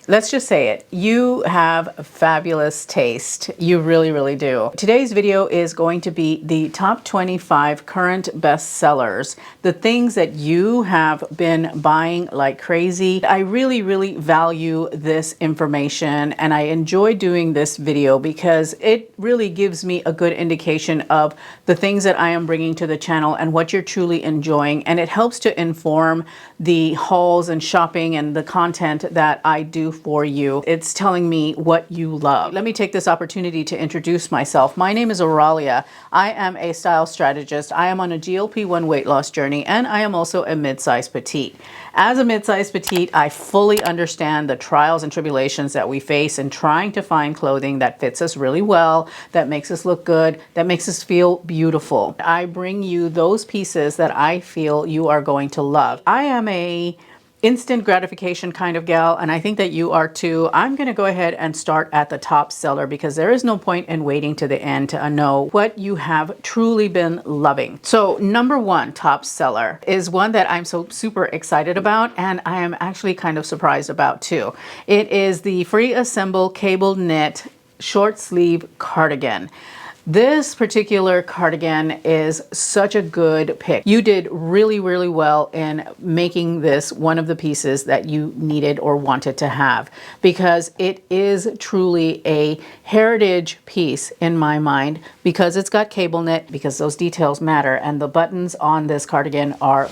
Let's just say it. You have fabulous taste. You really, really do. Today's video is going to be the top 25 current bestsellers, the things that you have been buying like crazy. I really, really value this information and I enjoy doing this video because it really gives me a good indication of the things that I am bringing to the channel and what you're truly enjoying. And it helps to inform the hauls and shopping and the content that I do for you. It's telling me what you love. Let me take this opportunity to introduce myself. My name is Oralia. I am a style strategist. I am on a GLP-1 weight loss journey, and I am also a mid-size petite. As a mid-size petite, I fully understand the trials and tribulations that we face in trying to find clothing that fits us really well, that makes us look good, that makes us feel beautiful. I bring you those pieces that I feel you are going to love. I am a instant gratification kind of gal, and I think that you are too. I'm going to go ahead and start at the top seller because there is no point in waiting to the end to know what you have truly been loving. So number one top seller is one that I'm so super excited about, and I am actually kind of surprised about too. It is the Free Assemble Cable Knit Short Sleeve Cardigan. This particular cardigan is such a good pick. You did really, really well in making this one of the pieces that you needed or wanted to have, because it is truly a heritage piece in my mind, because it's got cable knit, because those details matter. And the buttons on this cardigan are,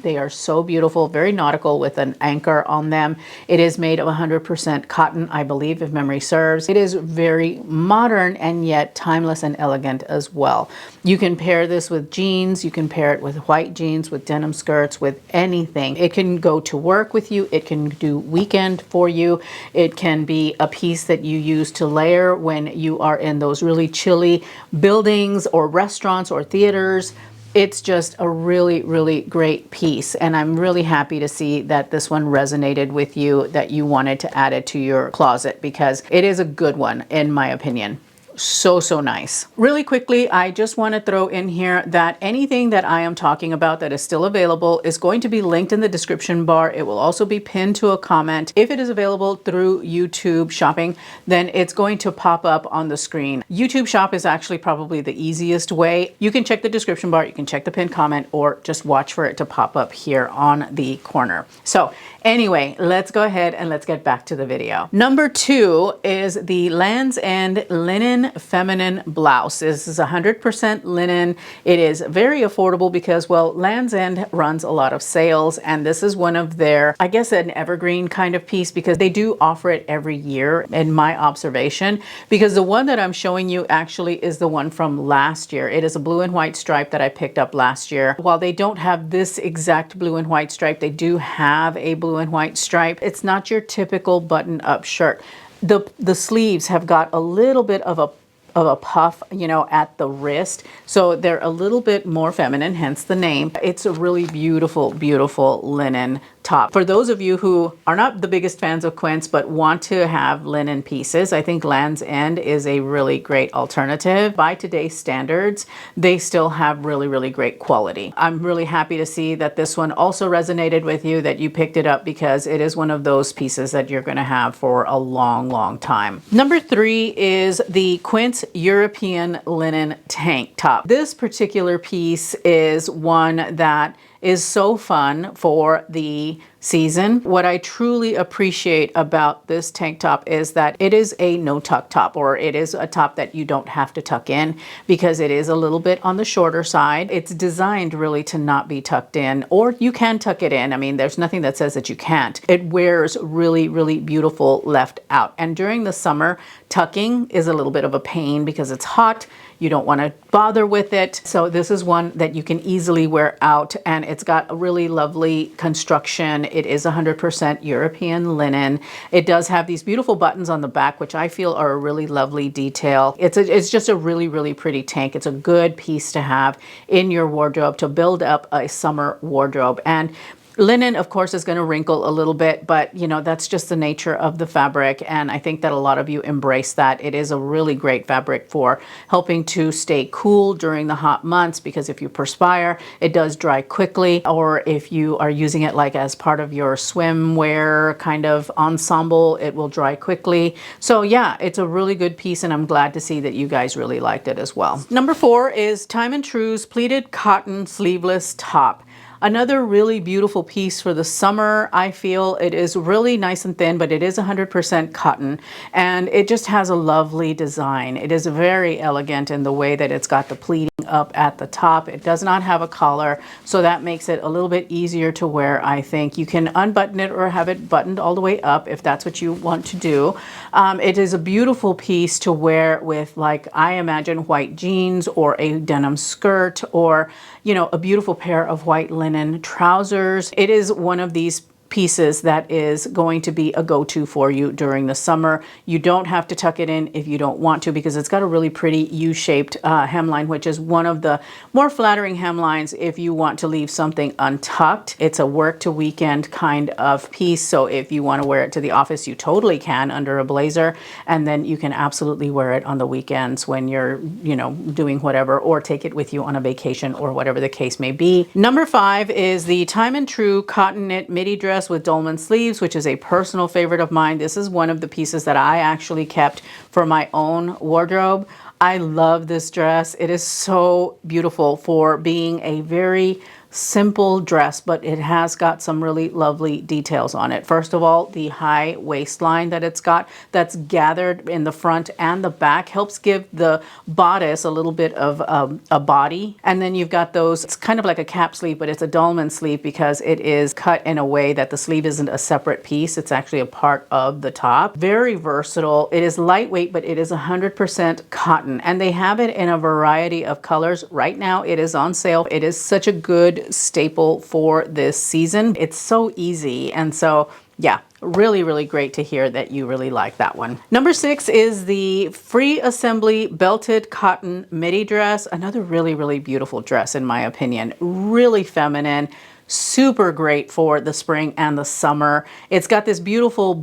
they are so beautiful, very nautical with an anchor on them. It is made of 100% cotton, I believe, if memory serves. It is very modern and yet timeless and elegant as well. You can pair this with jeans, you can pair it with white jeans, with denim skirts, with anything. It can go to work with you, it can do weekend for you, it can be a piece that you use to layer when you are in those really chilly buildings or restaurants or theaters. It's just a really, really great piece, and I'm really happy to see that this one resonated with you, that you wanted to add it to your closet, because it is a good one in my opinion. So nice. Really quickly, I just want to throw in here that anything that I am talking about that is still available is going to be linked in the description bar. It will also be pinned to a comment. If it is available through YouTube shopping, then it's going to pop up on the screen. YouTube shop is actually probably the easiest way. You can check the description bar, you can check the pinned comment, or just watch for it to pop up here on the corner. So anyway, let's go ahead and let's get back to the video. Number two is the Land's End Linen Feminine Blouse. This is 100% linen. It is very affordable because, well, Land's End runs a lot of sales, and this is one of their, I guess, an evergreen kind of piece, because they do offer it every year in my observation, because the one that I'm showing you actually is the one from last year. It is a blue and white stripe that I picked up last year. While they don't have this exact blue and white stripe, they do have a blue and white stripe. It's not your typical button-up shirt. The sleeves have got a little bit of a puff, you know, at the wrist. So they're a little bit more feminine, hence the name. It's a really beautiful, beautiful linen top. For those of you who are not the biggest fans of Quince but want to have linen pieces, I think Land's End is a really great alternative. By today's standards, they still have really, really great quality. I'm really happy to see that this one also resonated with you, that you picked it up, because it is one of those pieces that you're going to have for a long, long time. Number three is the Quince European Linen Tank Top. This particular piece is one that is so fun for the season. What I truly appreciate about this tank top is that it is a no tuck top, or it is a top that you don't have to tuck in, because it is a little bit on the shorter side. It's designed really to not be tucked in, or you can tuck it in. I mean, there's nothing that says that you can't. It wears really, really beautiful left out. And during the summer, tucking is a little bit of a pain because it's hot. You don't want to bother with it. So this is one that you can easily wear out, and it's got a really lovely construction. It is 100% European linen. It does have these beautiful buttons on the back, which I feel are a really lovely detail. It's just a really, really pretty tank. It's a good piece to have in your wardrobe to build up a summer wardrobe. And Linen, of course, is going to wrinkle a little bit, but you know, that's just the nature of the fabric. And I think that a lot of you embrace that. It is a really great fabric for helping to stay cool during the hot months, because if you perspire, it does dry quickly. Or if you are using it like as part of your swimwear kind of ensemble, it will dry quickly. So yeah, it's a really good piece, and I'm glad to see that you guys really liked it as well. Number 4 is Time and True's pleated cotton sleeveless top. Another really beautiful piece for the summer. I feel it is really nice and thin, but it is 100% cotton, and it just has a lovely design. It is very elegant in the way that it's got the pleating up at the top. It does not have a collar, so that makes it a little bit easier to wear, I think. You can unbutton it or have it buttoned all the way up if that's what you want to do. It is a beautiful piece to wear with, like, I imagine white jeans or a denim skirt, or, you know, a beautiful pair of white linen trousers. It is one of these pieces that is going to be a go-to for you during the summer. You don't have to tuck it in if you don't want to, because it's got a really pretty U-shaped hemline, which is one of the more flattering hemlines if you want to leave something untucked. It's a work to weekend kind of piece, so if you want to wear it to the office, you totally can under a blazer, and then you can absolutely wear it on the weekends when you're, you know, doing whatever, or take it with you on a vacation or whatever the case may be. Number 5 is the Time and True cotton knit midi dress with dolman sleeves, which is a personal favorite of mine. This is one of the pieces that I actually kept for my own wardrobe. I love this dress. It is so beautiful for being a very simple dress, but it has got some really lovely details on it. First of all, the high waistline that it's got, that's gathered in the front and the back, helps give the bodice a little bit of a body. And then you've got those, it's kind of like a cap sleeve, but it's a dolman sleeve because it is cut in a way that the sleeve isn't a separate piece. It's actually a part of the top. Very versatile. It is lightweight, but it is 100% cotton, and they have it in a variety of colors. Right now it is on sale. It is such a good staple for this season. It's so easy, and so yeah, really great to hear that you really like that one. Number 6 is the free assembly belted cotton midi dress. Another really beautiful dress in my opinion. Really feminine, super great for the spring and the summer. It's got this beautiful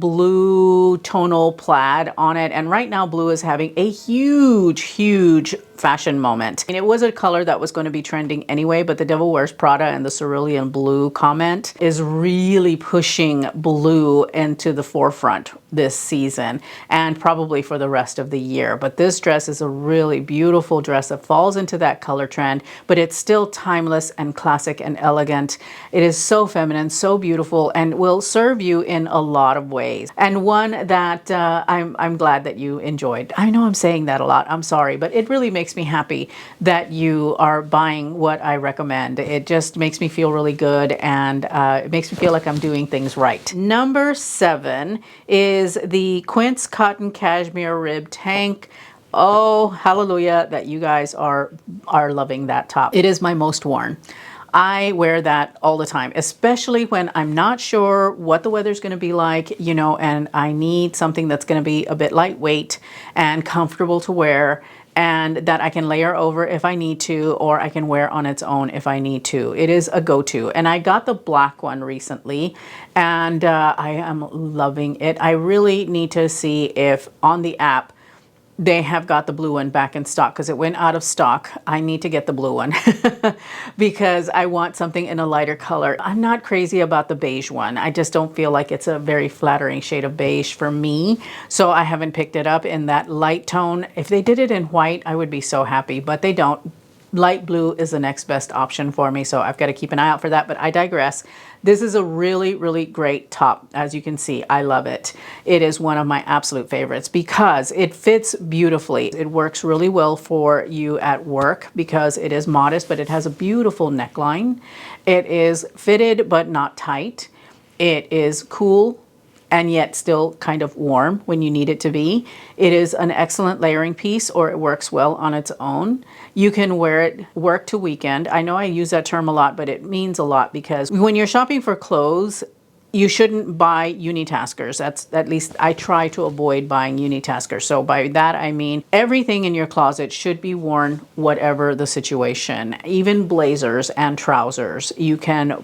tonal plaid on it, and right now blue is having a huge fashion moment. And it was a color that was going to be trending anyway, but the Devil Wears Prada and the cerulean blue comment is really pushing blue into the forefront this season, and probably for the rest of the year. But this dress is a really beautiful dress that falls into that color trend, but it's still timeless and classic and elegant. It is so feminine, so beautiful, and will serve you in a lot of ways. And one that I'm glad that you enjoyed. I know I'm saying that a lot, I'm sorry, but it really makes me happy that you are buying what I recommend. It just makes me feel really good, and it makes me feel like I'm doing things right. Number 7 is the Quince Cotton Cashmere Rib Tank. Oh, hallelujah that you guys are loving that top. It is my most worn. I wear that all the time, especially when I'm not sure what the weather's going to be like, you know, and I need something that's going to be a bit lightweight and comfortable to wear, and that I can layer over if I need to, or I can wear on its own if I need to. It is a go-to. And I got the black one recently, and I am loving it. I really need to see if on the app they have got the blue one back in stock, because it went out of stock. I need to get the blue one because I want something in a lighter color. I'm not crazy about the beige one. I just don't feel like it's a very flattering shade of beige for me. So I haven't picked it up in that light tone. If they did it in white, I would be so happy, but they don't. Light blue is the next best option for me, so I've got to keep an eye out for that, but I digress. This is a really great top. As you can see, I love it. It is one of my absolute favorites because it fits beautifully. It works really well for you at work because it is modest, but it has a beautiful neckline. It is fitted but not tight. It is cool and yet still kind of warm when you need it to be. It is an excellent layering piece, or it works well on its own. You can wear it work to weekend. I know I use that term a lot, but it means a lot because when you're shopping for clothes, you shouldn't buy unitaskers. That's, at least I try to avoid buying unitaskers. So by that I mean everything in your closet should be worn whatever the situation. Even blazers and trousers, you can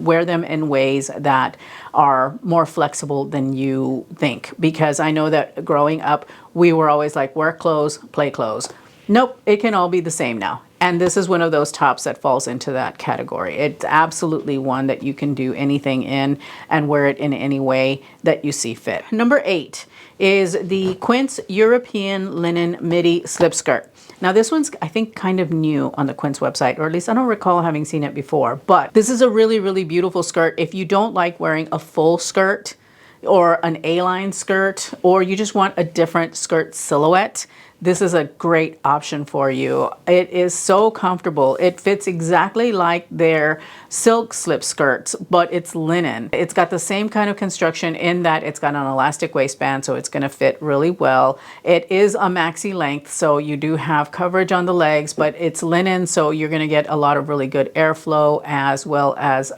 wear them in ways that are more flexible than you think. Because I know that growing up, we were always like, wear clothes, play clothes. Nope, it can all be the same now. And this is one of those tops that falls into that category. It's absolutely one that you can do anything in and wear it in any way that you see fit. Number 8 is the Quince European Linen Midi Slip Skirt. Now this one's, I think, kind of new on the Quince website, or at least I don't recall having seen it before. But this is a really, really beautiful skirt. If you don't like wearing a full skirt or an A-line skirt, or you just want a different skirt silhouette, this is a great option for you. It is so comfortable. It fits exactly like their silk slip skirts, but it's linen. It's got the same kind of construction in that it's got an elastic waistband, so it's gonna fit really well. It is a maxi length, so you do have coverage on the legs, but it's linen, so you're gonna get a lot of really good airflow, as well as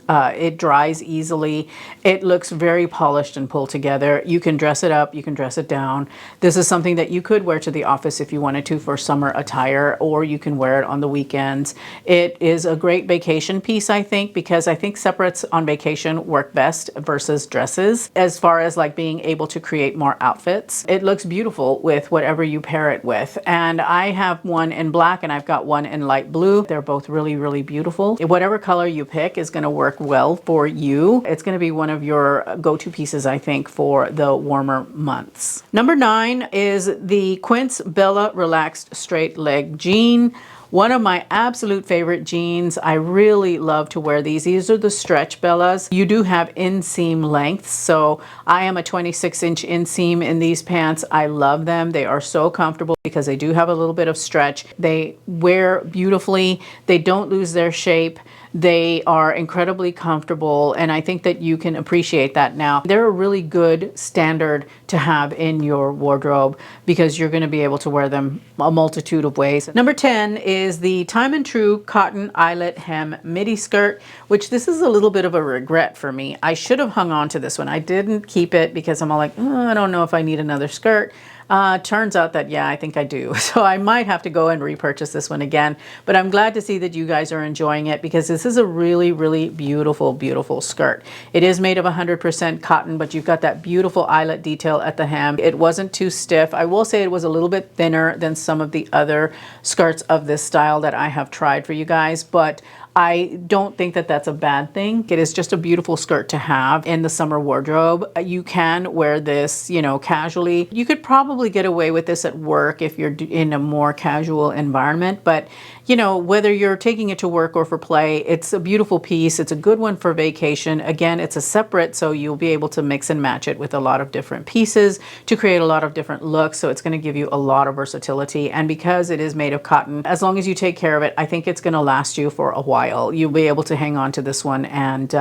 it dries easily. It looks very polished and pulled together. You can dress it up, you can dress it down. This is something that you could wear to the office if you wanted to for summer attire, or you can wear it on the weekends. It is a great vacation piece, I think, because I think separates on vacation work best versus dresses, as far as like being able to create more outfits. It looks beautiful with whatever you pair it with. And I have one in black and I've got one in light blue. They're both really, really beautiful. Whatever color you pick is gonna work well for you. It's going to be one of your go-to pieces, I think, for the warmer months. Number 9 is the Quince Bella Relaxed Straight Leg Jean. One of my absolute favorite jeans. I really love to wear these. These are the stretch Bellas. You do have inseam lengths, so I am a 26-inch inseam in these pants. I love them. They are so comfortable because they do have a little bit of stretch. They wear beautifully. They don't lose their shape. They are incredibly comfortable, and I think that you can appreciate that now. They're a really good standard to have in your wardrobe because you're going to be able to wear them a multitude of ways. Number 10 is the Time and True Cotton Eyelet Hem Midi Skirt, which this is a little bit of a regret for me. I should have hung on to this one. I didn't keep it because I'm all like, oh, I don't know if I need another skirt. Turns out that, yeah, I think I do. So I might have to go and repurchase this one again, but I'm glad to see that you guys are enjoying it because this is a really, really beautiful, beautiful skirt. It is made of 100% cotton, but you've got that beautiful eyelet detail at the hem. It wasn't too stiff. I will say it was a little bit thinner than some of the other skirts of this style that I have tried for you guys, but I don't think that that's a bad thing. It is just a beautiful skirt to have in the summer wardrobe. You can wear this, you know, casually. You could probably get away with this at work if you're in a more casual environment, but you know, whether you're taking it to work or for play, it's a beautiful piece. It's a good one for vacation. Again, it's a separate, so you'll be able to mix and match it with a lot of different pieces to create a lot of different looks. So it's going to give you a lot of versatility. And because it is made of cotton, as long as you take care of it, I think it's going to last you for a while. You'll be able to hang on to this one and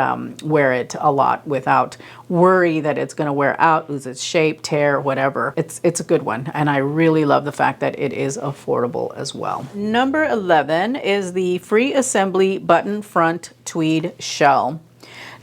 wear it a lot without worry that it's going to wear out, lose its shape, tear, whatever. It's a good one. And I really love the fact that it is affordable as well. Number 11 is the Free Assembly Button Front Tweed Shell.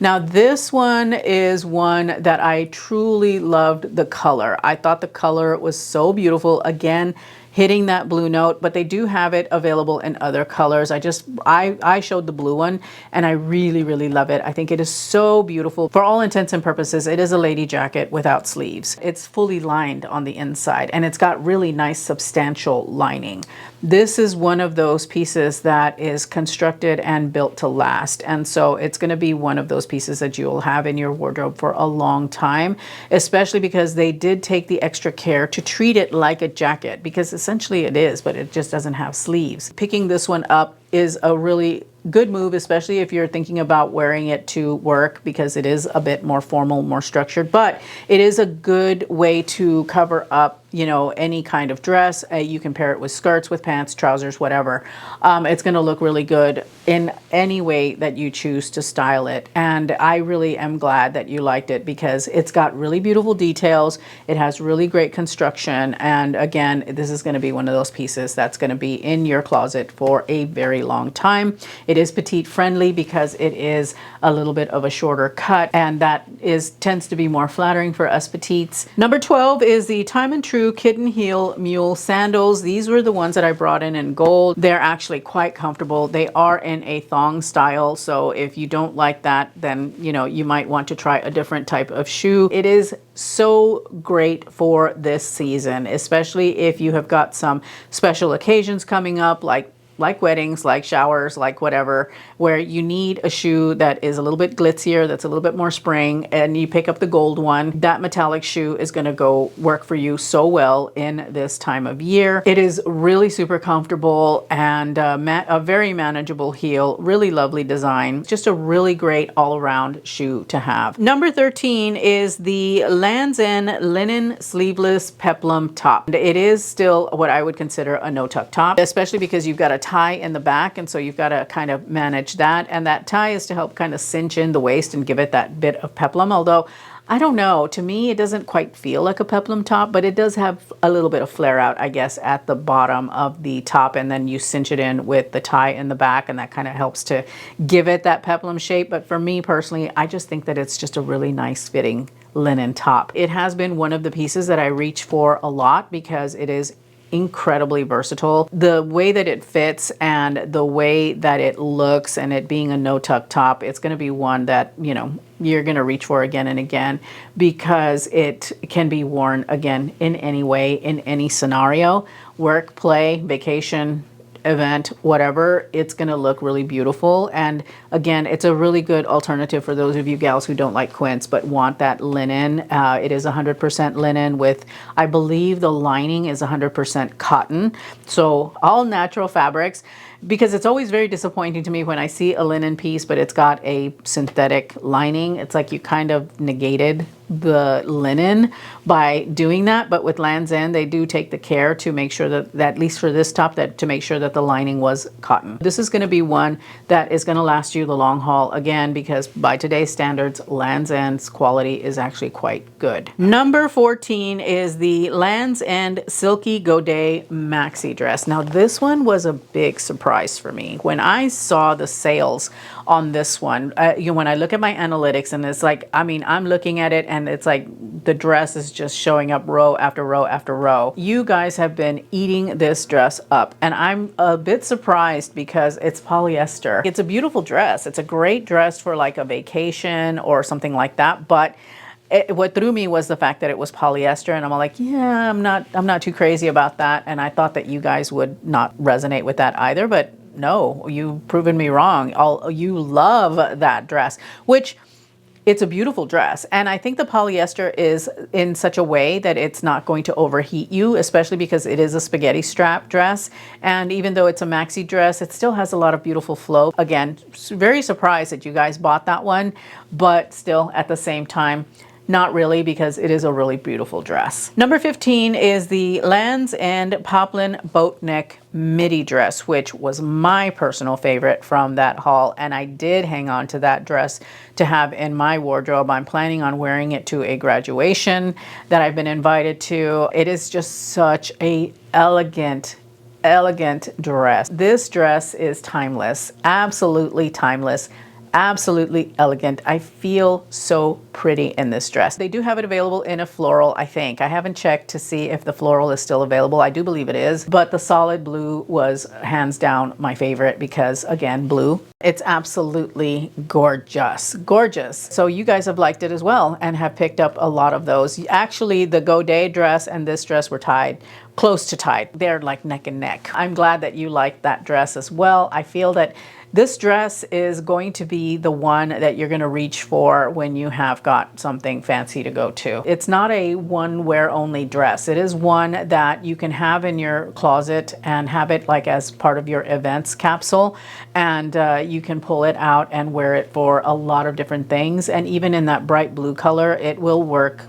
Now this one is one that I truly loved the color. I thought the color was so beautiful. Again, hitting that blue note, but they do have it available in other colors. I showed the blue one and I really, really love it. I think it is so beautiful. For all intents and purposes, it is a lady jacket without sleeves. It's fully lined on the inside and it's got really nice substantial lining. This is one of those pieces that is constructed and built to last. And so it's going to be one of those pieces that you'll have in your wardrobe for a long time, especially because they did take the extra care to treat it like a jacket, because essentially it is, but it just doesn't have sleeves. Picking this one up is a really good move, especially if you're thinking about wearing it to work, because it is a bit more formal, more structured, but it is a good way to cover up, you know, any kind of dress. You can pair it with skirts, with pants, trousers, whatever. It's going to look really good in any way that you choose to style it. And I really am glad that you liked it because it's got really beautiful details. It has really great construction. And again, this is going to be one of those pieces that's going to be in your closet for a very really long time. It is petite friendly because it is a little bit of a shorter cut, and that tends to be more flattering for us petites. Number 12 is the Time and True Kitten Heel Mule Sandals. These were the ones that I brought in gold. They're actually quite comfortable. They are in a thong style, so if you don't like that, then you might want to try a different type of shoe. It is so great for this season, especially if you have got some special occasions coming up, like weddings, like showers, like whatever, where you need a shoe that is a little bit glitzier, that's a little bit more spring, and you pick up the gold one. That metallic shoe is going to go work for you so well in this time of year. It is really super comfortable and a very manageable heel, really lovely design, just a really great all-around shoe to have. Number 13 is the Lands' End Linen Sleeveless Peplum Top. It is still what I would consider a no-tuck top, especially because you've got a tie in the back, and so you've got to kind of manage that, and that tie is to help kind of cinch in the waist and give it that bit of peplum. Although I don't know, to me it doesn't quite feel like a peplum top, but it does have a little bit of flare out, I guess, at the bottom of the top, and then you cinch it in with the tie in the back, and that kind of helps to give it that peplum shape. But for me personally, I just think that it's just a really nice fitting linen top. It has been one of the pieces that I reach for a lot because it is incredibly versatile. The way that it fits and the way that it looks, and it being a no-tuck top, it's going to be one that you're going to reach for again and again, because it can be worn again in any way, in any scenario, work, play, vacation, event, whatever. It's going to look really beautiful. And again, it's a really good alternative for those of you gals who don't like quince but want that linen. It is 100% linen with, I believe the lining is 100% cotton. So all natural fabrics, because it's always very disappointing to me when I see a linen piece but it's got a synthetic lining. It's like you kind of negated the linen by doing that. But with Lands' End, they do take the care to make sure that at least for this top, that to make sure that the lining was cotton. This is going to be one that is going to last you the long haul, again, because by today's standards, Lands' End's quality is actually quite good. Number 14 is the Lands' End Silky Godet Maxi Dress. Now this one was a big surprise for me. When I saw the sales on this one, when I look at my analytics, and it's like, I mean, I'm looking at it and it's like the dress is just showing up row after row after row. You guys have been eating this dress up, and I'm a bit surprised because it's polyester. It's a beautiful dress. It's a great dress for like a vacation or something like that, but what threw me was the fact that it was polyester, and I'm like, yeah, I'm not too crazy about that, and I thought that you guys would not resonate with that either, but no, you've proven me wrong. You love that dress, which it's a beautiful dress. And I think the polyester is in such a way that it's not going to overheat you, especially because it is a spaghetti strap dress. And even though it's a maxi dress, it still has a lot of beautiful flow. Again, very surprised that you guys bought that one, but still at the same time, not really, because it is a really beautiful dress. Number 15 is the Lands' End Poplin Boat Neck Midi Dress, which was my personal favorite from that haul. And I did hang on to that dress to have in my wardrobe. I'm planning on wearing it to a graduation that I've been invited to. It is just such a elegant dress. This dress is timeless, absolutely timeless. Absolutely elegant. I feel so pretty in this dress. They do have it available in a floral, I think. I haven't checked to see if the floral is still available. I do believe it is, but the solid blue was hands down my favorite because, again, blue. It's absolutely gorgeous, gorgeous. So you guys have liked it as well and have picked up a lot of those. Actually, the Godet dress and this dress were tied, close to tied. They're like neck and neck. I'm glad that you liked that dress as well. I feel that this dress is going to be the one that you're going to reach for when you have got something fancy to go to. It's not a one wear only dress. It is one that you can have in your closet and have it like as part of your events capsule, and you can pull it out and wear it for a lot of different things. And even in that bright blue color, it will work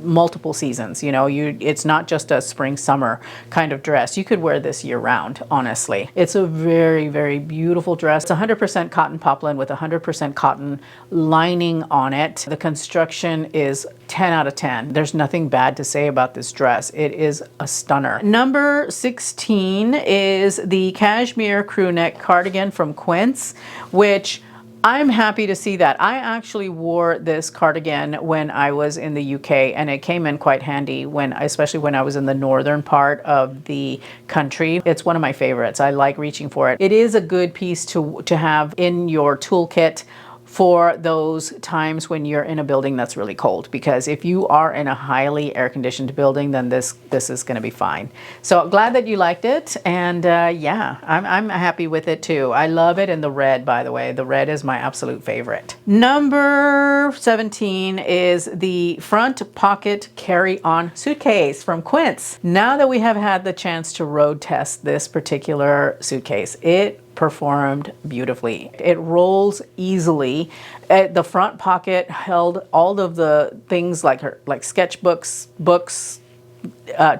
multiple seasons. You know, it's not just a spring summer kind of dress. You could wear this year round, honestly. It's a very, very beautiful dress. It's 100% cotton poplin with 100% cotton lining on it. The construction is 10 out of 10. There's nothing bad to say about this dress. It is a stunner. Number 16 is the cashmere crew neck cardigan from Quince, which I'm happy to see that. I actually wore this cardigan when I was in the UK, and it came in quite handy especially when I was in the northern part of the country. It's one of my favorites. I like reaching for it. It is a good piece to have in your toolkit for those times when you're in a building that's really cold, because if you are in a highly air-conditioned building, then this is going to be fine. So glad that you liked it, and yeah, I'm happy with it too. I love it in the red, by the way. The red is my absolute favorite. Number 17 is the front pocket carry-on suitcase from Quince. Now that we have had the chance to road test this particular suitcase, it performed beautifully. It rolls easily. The front pocket held all of the things like sketchbooks, books,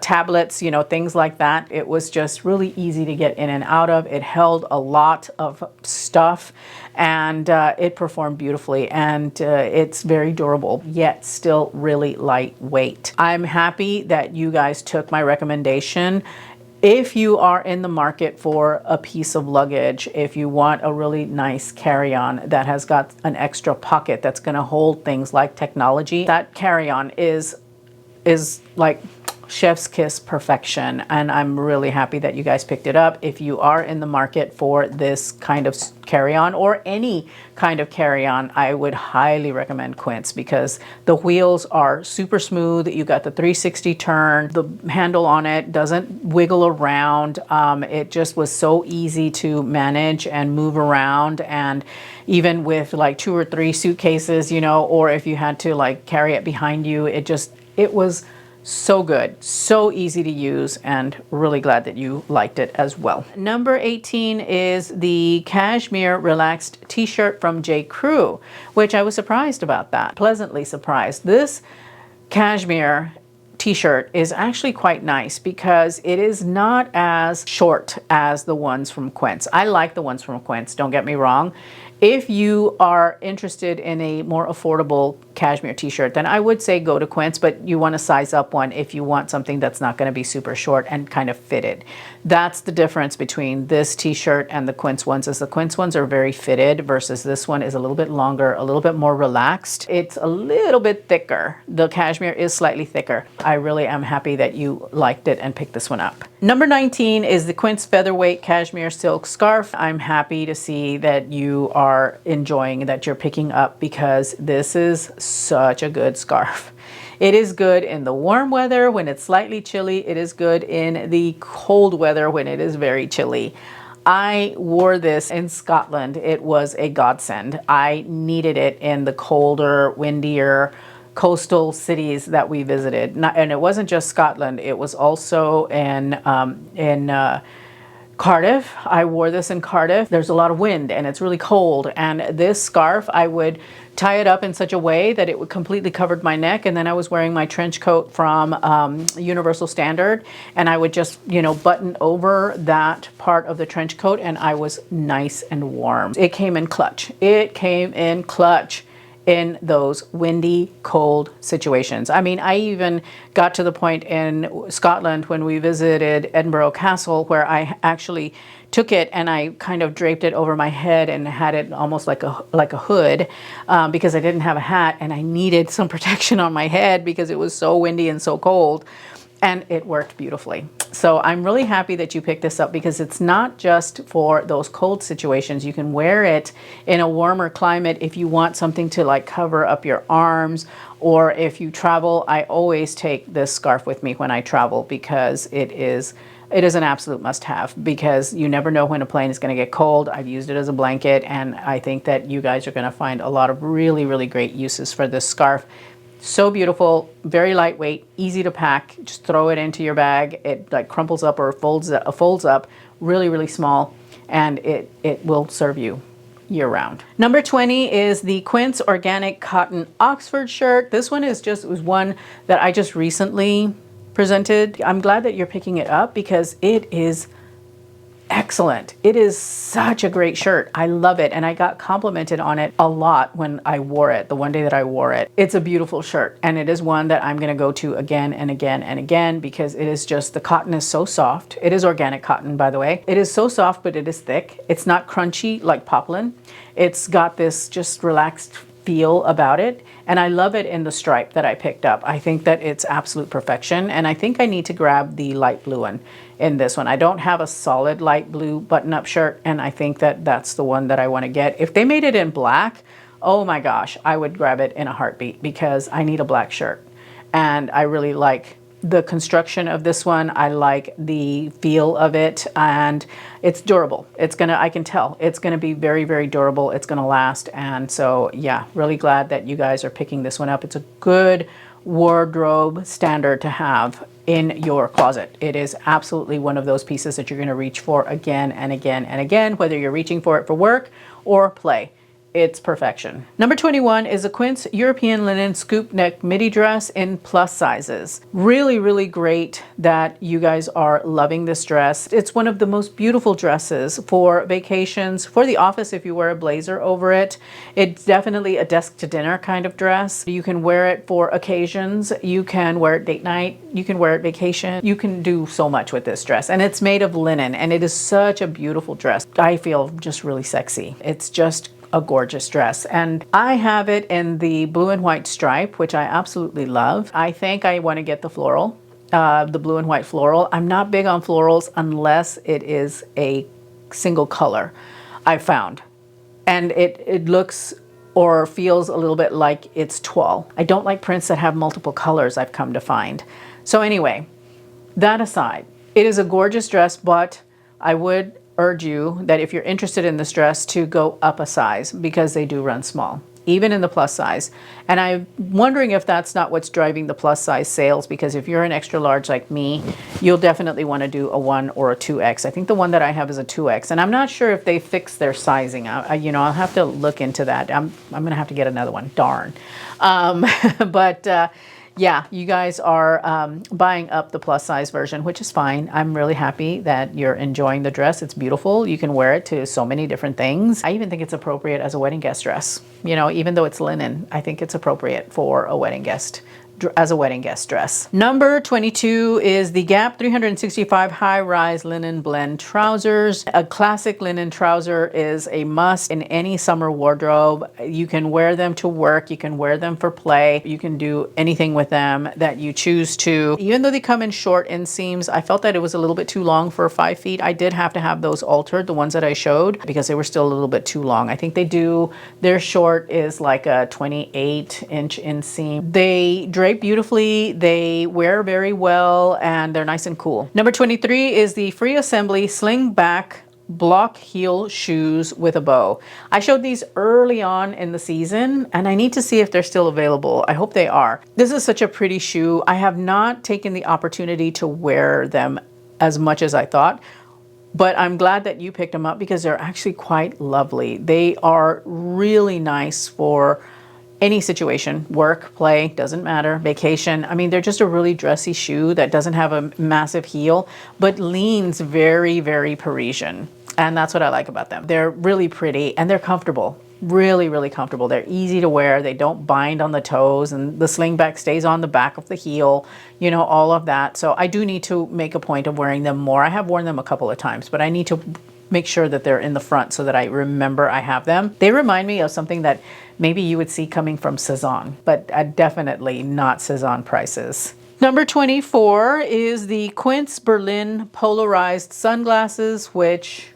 tablets, you know, things like that. It was just really easy to get in and out of. It held a lot of stuff, and it performed beautifully, and it's very durable, yet still really lightweight. I'm happy that you guys took my recommendation. If you are in the market for a piece of luggage, if you want a really nice carry-on that has got an extra pocket that's going to hold things like technology, that carry-on is like chef's kiss perfection, and I'm really happy that you guys picked it up. If you are in the market for this kind of carry-on or any kind of carry-on, I would highly recommend Quince, because the wheels are super smooth. You got the 360 turn, the handle on it doesn't wiggle around. It just was so easy to manage and move around, and even with like 2 or 3 suitcases, you know, or if you had to like carry it behind you, it was so good, so easy to use, and really glad that you liked it as well. Number 18 is the cashmere relaxed t-shirt from J. Crew, which I was surprised about that, pleasantly surprised. This cashmere t-shirt is actually quite nice because it is not as short as the ones from Quince. I like the ones from Quince, don't get me wrong. If you are interested in a more affordable cashmere t-shirt, then I would say go to Quince, but you want to size up one if you want something that's not going to be super short and kind of fitted. That's the difference between this t-shirt and the Quince ones, is the Quince ones are very fitted versus this one is a little bit longer, a little bit more relaxed. It's a little bit thicker. The cashmere is slightly thicker. I really am happy that you liked it and picked this one up. Number 19 is the Quince Featherweight Cashmere Silk Scarf. I'm happy to see that you are enjoying, that you're picking up, because this is such a good scarf. It is good in the warm weather when it's slightly chilly. It is good in the cold weather when it is very chilly. I wore this in Scotland. It was a godsend. I needed it in the colder, windier, coastal cities that we visited. And it wasn't just Scotland. It was also in Cardiff. I wore this in Cardiff. There's a lot of wind and it's really cold. And this scarf, I would tie it up in such a way that it would completely covered my neck. And then I was wearing my trench coat from Universal Standard, and I would just, you know, button over that part of the trench coat, and I was nice and warm. It came in clutch. It came in clutch in those windy, cold situations. I mean, I even got to the point in Scotland when we visited Edinburgh Castle where I actually took it and I kind of draped it over my head and had it almost like a hood because I didn't have a hat and I needed some protection on my head because it was so windy and so cold. And it worked beautifully. So I'm really happy that you picked this up because it's not just for those cold situations. You can wear it in a warmer climate if you want something to like cover up your arms, or if you travel. I always take this scarf with me when I travel because it is an absolute must-have, because you never know when a plane is going to get cold. I've used it as a blanket, and I think that you guys are going to find a lot of really, really great uses for this scarf. So beautiful, very lightweight, easy to pack. Just throw it into your bag. It like crumples up or folds up really, really small, and it will serve you year round. Number 20 is the Quince Organic Cotton Oxford shirt. This one was one that I just recently presented. I'm glad that you're picking it up because it is excellent. It is such a great shirt. I love it. And I got complimented on it a lot when I wore it, the one day that I wore it. It's a beautiful shirt. And it is one that I'm going to go to again and again and again because it is just, the cotton is so soft. It is organic cotton, by the way. It is so soft, but it is thick. It's not crunchy like poplin. It's got this just relaxed feel about it. And I love it in the stripe that I picked up. I think that it's absolute perfection. And I think I need to grab the light blue one in this one. I don't have a solid light blue button-up shirt, and I think that that's the one that I want to get. If they made it in black, oh my gosh, I would grab it in a heartbeat because I need a black shirt. And I really like the construction of this one. I like the feel of it, and it's durable. I can tell it's gonna be very, very durable. It's gonna last. And so yeah, really glad that you guys are picking this one up. It's a good wardrobe standard to have in your closet. It is absolutely one of those pieces that you're going to reach for again and again and again, whether you're reaching for it for work or play. It's perfection. Number 21 is a Quince European linen scoop neck midi dress in plus sizes. Really, really great that you guys are loving this dress. It's one of the most beautiful dresses for vacations, for the office if you wear a blazer over it. It's definitely a desk to dinner kind of dress. You can wear it for occasions. You can wear it date night. You can wear it vacation. You can do so much with this dress. And it's made of linen, and it is such a beautiful dress. I feel just really sexy. It's just a gorgeous dress. And I have it in the blue and white stripe, which I absolutely love. I think I want to get the floral, the blue and white floral. I'm not big on florals unless it is a single color, I found. And it looks or feels a little bit like it's toile. I don't like prints that have multiple colors, I've come to find. So anyway, that aside, it is a gorgeous dress, but I would urge you that if you're interested in this dress to go up a size because they do run small, even in the plus size. And I'm wondering if that's not what's driving the plus size sales, because if you're an extra large like me, you'll definitely want to do a 1 or a 2X. I think the one that I have is a 2X, and I'm not sure if they fixed their sizing. I'll have to look into that. I'm going to have to get another one, darn. Yeah, you guys are buying up the plus size version, which is fine. I'm really happy that you're enjoying the dress. It's beautiful. You can wear it to so many different things. I even think it's appropriate as a wedding guest dress. You know, even though it's linen, I think it's appropriate for a wedding guest, as a wedding guest dress. Number 22 is the Gap 365 high-rise linen blend trousers. A classic linen trouser is a must in any summer wardrobe. You can wear them to work, you can wear them for play, you can do anything with them that you choose to. Even though they come in short inseams, I felt that it was a little bit too long for 5 feet. I did have to have those altered, the ones that I showed, because they were still a little bit too long. I think their short is like a 28-inch inseam. They drape beautifully, they wear very well, and they're nice and cool. Number 23 is the Free Assembly Sling Back Block Heel Shoes with a Bow. I showed these early on in the season, and I need to see if they're still available. I hope they are. This is such a pretty shoe. I have not taken the opportunity to wear them as much as I thought, but I'm glad that you picked them up because they're actually quite lovely. They are really nice for any situation, work, play, doesn't matter, vacation. I mean, they're just a really dressy shoe that doesn't have a massive heel, but leans very, very Parisian. And that's what I like about them. They're really pretty and they're comfortable. Really, really comfortable. They're easy to wear. They don't bind on the toes, and the slingback stays on the back of the heel, you know, all of that. So I do need to make a point of wearing them more. I have worn them a couple of times, but I need to make sure that they're in the front so that I remember I have them. They remind me of something that maybe you would see coming from Cezanne, but definitely not Cezanne prices. Number 24 is the Quince Berlin polarized sunglasses, which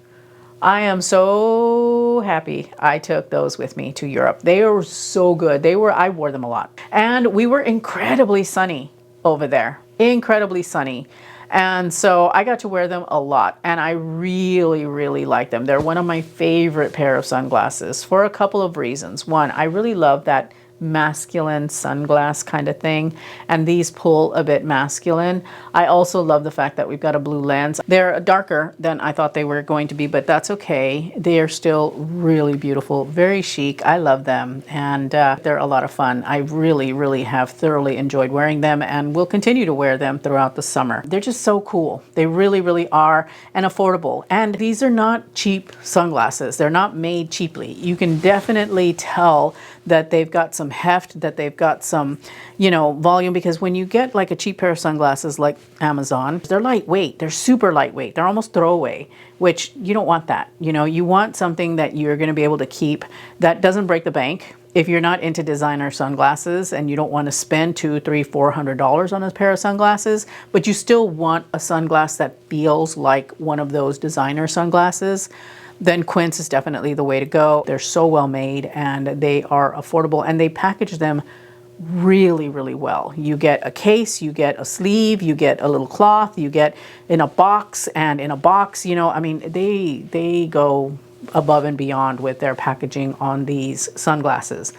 I am so happy I took those with me to Europe. They were so good. I wore them a lot. And we were incredibly sunny over there. Incredibly sunny. And so I got to wear them a lot, and I really, really like them. They're one of my favorite pair of sunglasses for a couple of reasons. One, I really love that masculine sunglass kind of thing, and these pull a bit masculine. I also love the fact that we've got a blue lens. They're darker than I thought they were going to be, but that's okay. They are still really beautiful, very chic. I love them, and they're a lot of fun. I really have thoroughly enjoyed wearing them and will continue to wear them throughout the summer. They're just so cool. They really are, and affordable. And these are not cheap sunglasses. They're not made cheaply. You can definitely tell that they've got some heft, that they've got some, you know, volume, because when you get like a cheap pair of sunglasses like Amazon, they're lightweight. They're super lightweight. They're almost throwaway, which you don't want that. You know, you want something that you're going to be able to keep that doesn't break the bank. If you're not into designer sunglasses and you don't want to spend $200, $300, $400 on a pair of sunglasses, but you still want a sunglass that feels like one of those designer sunglasses, then Quince is definitely the way to go. They're so well made and they are affordable, and they package them really well. You get a case, you get a sleeve, you get a little cloth, you get in a box, and in a box, you know, I mean, they go above and beyond with their packaging on these sunglasses.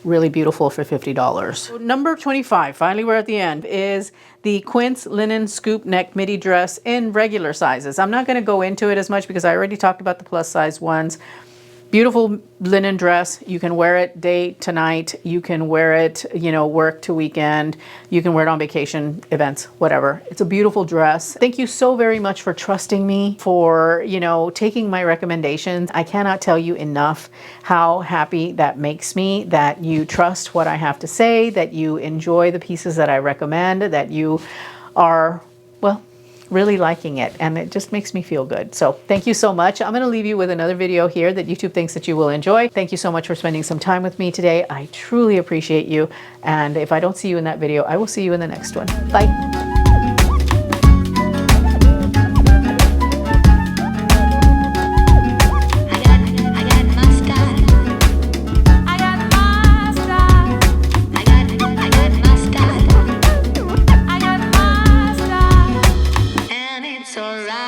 Really beautiful for $50. So number 25, finally we're at the end, is the Quince linen scoop neck midi dress in regular sizes. I'm not going to go into it as much because I already talked about the plus size ones. Beautiful linen dress. You can wear it day to night. You can wear it, you know, work to weekend. You can wear it on vacation, events, whatever. It's a beautiful dress. Thank you so very much for trusting me, for, you know, taking my recommendations. I cannot tell you enough how happy that makes me, that you trust what I have to say, that you enjoy the pieces that I recommend, that you are, well, really liking it, and it just makes me feel good. So thank you so much. I'm going to leave you with another video here that YouTube thinks that you will enjoy. Thank you so much for spending some time with me today. I truly appreciate you, and if I don't see you in that video, I will see you in the next one. Bye. It's alright.